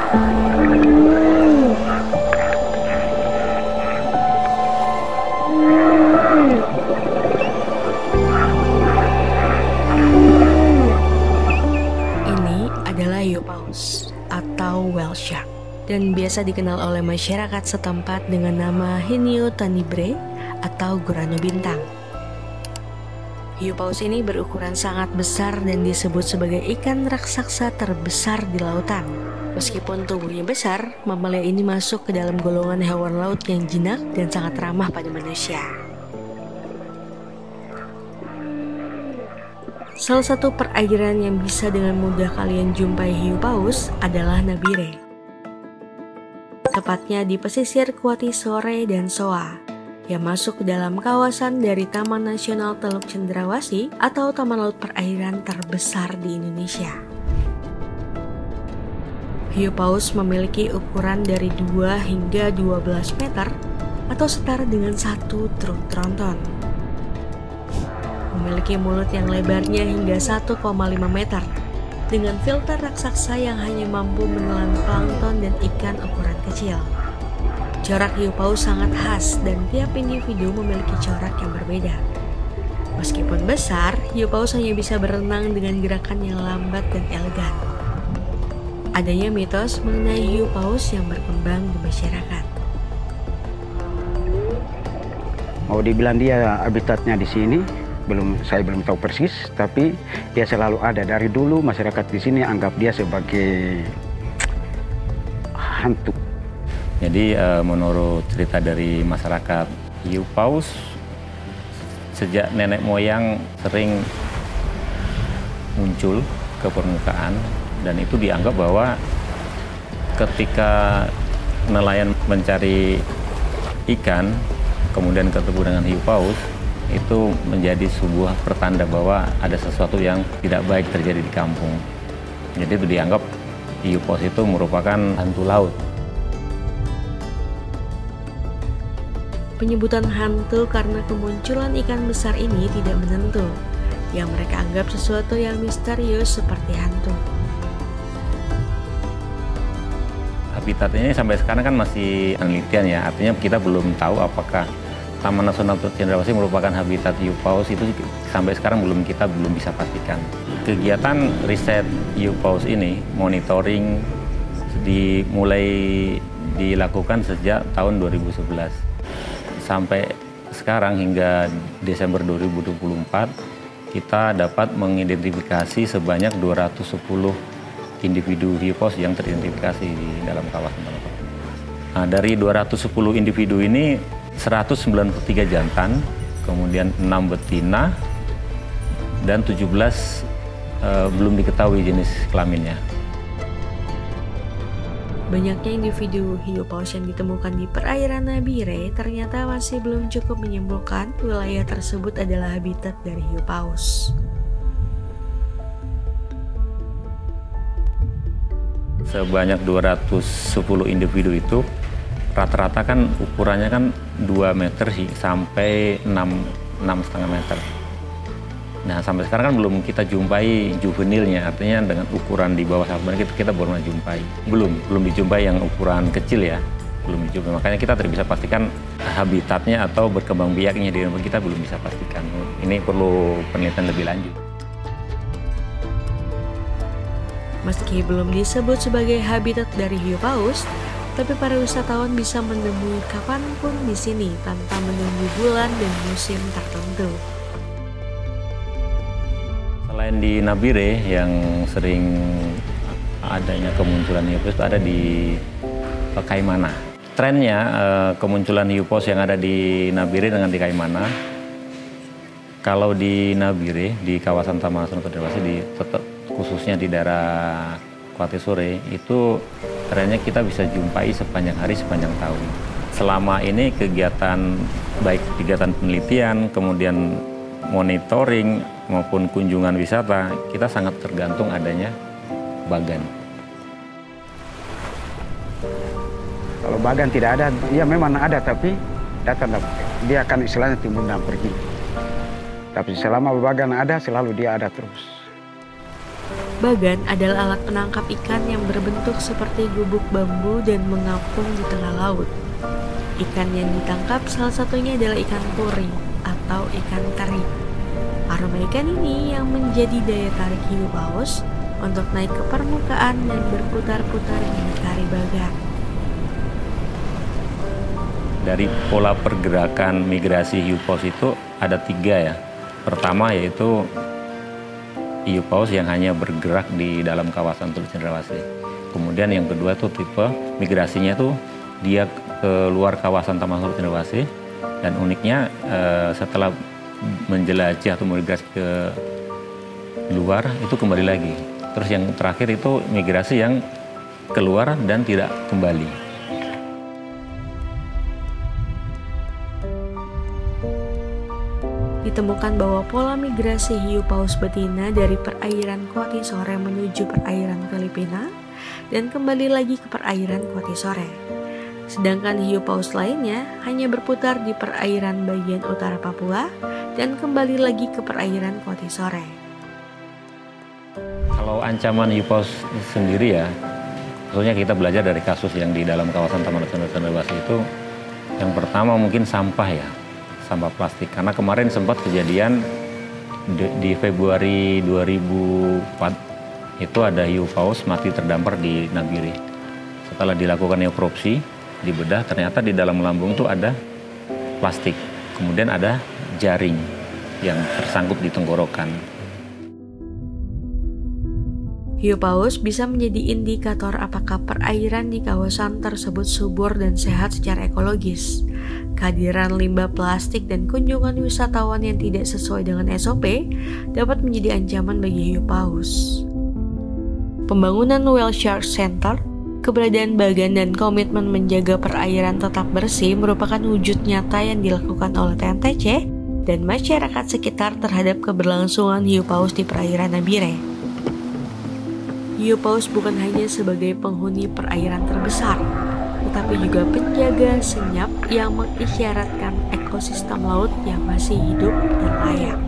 Hiu paus atau whale shark dan biasa dikenal oleh masyarakat setempat dengan nama Hinio tanibre atau gurame bintang. Hiu paus ini berukuran sangat besar dan disebut sebagai ikan raksasa terbesar di lautan. Meskipun tubuhnya besar, mamalia ini masuk ke dalam golongan hewan laut yang jinak dan sangat ramah pada manusia. Salah satu perairan yang bisa dengan mudah kalian jumpai hiu paus adalah Nabire. Tepatnya di pesisir Kuati Sore dan Soa, yang masuk ke dalam kawasan dari Taman Nasional Teluk Cendrawasih atau taman laut perairan terbesar di Indonesia. Hiu paus memiliki ukuran dari 2 hingga 12 meter atau setara dengan 1 truk tronton. Memiliki mulut yang lebarnya hingga 1,5 meter dengan filter raksasa yang hanya mampu menelan plankton dan ikan ukuran kecil. Corak hiu paus sangat khas dan tiap individu memiliki corak yang berbeda. Meskipun besar, hiu paus hanya bisa berenang dengan gerakan yang lambat dan elegan. Adanya mitos mengenai hiu paus yang berkembang di masyarakat. Mau dibilang dia habitatnya di sini, saya belum tahu persis, tapi dia selalu ada. Dari dulu masyarakat di sini anggap dia sebagai hantu. Jadi menurut cerita dari masyarakat, hiu paus sejak nenek moyang sering muncul ke permukaan, dan itu dianggap bahwa ketika nelayan mencari ikan kemudian ketemu dengan hiu paus, itu menjadi sebuah pertanda bahwa ada sesuatu yang tidak baik terjadi di kampung. Jadi itu dianggap hiu paus itu merupakan hantu laut. Penyebutan hantu karena kemunculan ikan besar ini tidak menentu, yang mereka anggap sesuatu yang misterius seperti hantu. Habitatnya sampai sekarang kan masih penelitian ya, artinya kita belum tahu apakah Taman Nasional Teluk Cendrawasih merupakan habitat hiu paus. Itu sampai sekarang kita belum bisa pastikan. Kegiatan riset hiu paus ini, monitoring, dimulai dilakukan sejak tahun 2011. Sampai sekarang hingga Desember 2024, kita dapat mengidentifikasi sebanyak 210 individu hiu paus yang teridentifikasi di dalam kawasan Taman. Nah, dari 210 individu ini 193 jantan, kemudian 6 betina, dan 17 belum diketahui jenis kelaminnya. Banyaknya individu hiu paus yang ditemukan di perairan Nabire ternyata masih belum cukup menyimpulkan wilayah tersebut adalah habitat dari hiu paus. Sebanyak 210 individu itu rata-rata kan ukurannya kan 2 meter sih sampai 6,5 meter. Nah, sampai sekarang kan belum kita jumpai juvenilnya, artinya dengan ukuran di bawah 1 meter kita baru jumpai. Belum dijumpai yang ukuran kecil ya, belum dijumpai. Makanya kita tidak bisa pastikan habitatnya atau berkembang biaknya di tempat kita belum bisa pastikan. Ini perlu penelitian lebih lanjut. Meski belum disebut sebagai habitat dari hiu paus, tapi para wisatawan bisa menemui kapanpun di sini tanpa menunggu bulan dan musim tertentu. Selain di Nabire yang sering adanya kemunculan hiu paus, ada di Kaimana. Trennya kemunculan hiu paus yang ada di Nabire dengan di Kaimana. Kalau di Nabire, di kawasan Taman Nasional Cendrawasih, khususnya di daerah Kuati Sore, itu trennya kita bisa jumpai sepanjang hari, sepanjang tahun. Selama ini kegiatan, baik kegiatan penelitian, kemudian monitoring, maupun kunjungan wisata, kita sangat tergantung adanya bagan. Kalau bagan tidak ada, ya memang ada, tapi datang dia akan istilahnya timbul dan pergi. Tapi selama bagan ada, selalu dia ada terus. Bagan adalah alat penangkap ikan yang berbentuk seperti gubuk bambu dan mengapung di tengah laut. Ikan yang ditangkap salah satunya adalah ikan puri atau ikan teri. Aroma ikan ini yang menjadi daya tarik hiu paus untuk naik ke permukaan dan berputar-putar mengitari bagan. Dari pola pergerakan migrasi hiu paus itu ada 3 ya. Pertama yaitu hiu paus yang hanya bergerak di dalam kawasan Teluk Cendrawasih. Kemudian yang kedua tuh tipe migrasinya tuh dia keluar kawasan Taman Teluk Cendrawasih, dan uniknya setelah menjelajah atau migrasi ke luar itu kembali lagi. Terus yang terakhir itu migrasi yang keluar dan tidak kembali. Ditemukan bahwa pola migrasi hiu paus betina dari perairan Kuati Sore menuju perairan Filipina dan kembali lagi ke perairan Kuati Sore. Sedangkan hiu paus lainnya hanya berputar di perairan bagian utara Papua dan kembali lagi ke perairan Kuati Sore. Kalau ancaman hiu paus sendiri ya, tentunya kita belajar dari kasus yang di dalam kawasan Taman Nasional Cendrawasih itu, yang pertama mungkin sampah ya. Sampah plastik, karena kemarin sempat kejadian di Februari 2004 itu ada hiu paus mati terdampar di Nabire. Setelah dilakukan nekropsi, dibedah, ternyata di dalam lambung itu ada plastik, kemudian ada jaring yang tersangkut di tenggorokan. Hiu paus bisa menjadi indikator apakah perairan di kawasan tersebut subur dan sehat secara ekologis. Kehadiran limbah plastik dan kunjungan wisatawan yang tidak sesuai dengan SOP dapat menjadi ancaman bagi hiu paus. Pembangunan Whale Shark Center, keberadaan bagan dan komitmen menjaga perairan tetap bersih merupakan wujud nyata yang dilakukan oleh TNTC dan masyarakat sekitar terhadap keberlangsungan hiu paus di perairan Nabire. Hiu paus bukan hanya sebagai penghuni perairan terbesar, tetapi juga penjaga senyap yang mengisyaratkan ekosistem laut yang masih hidup dan layak.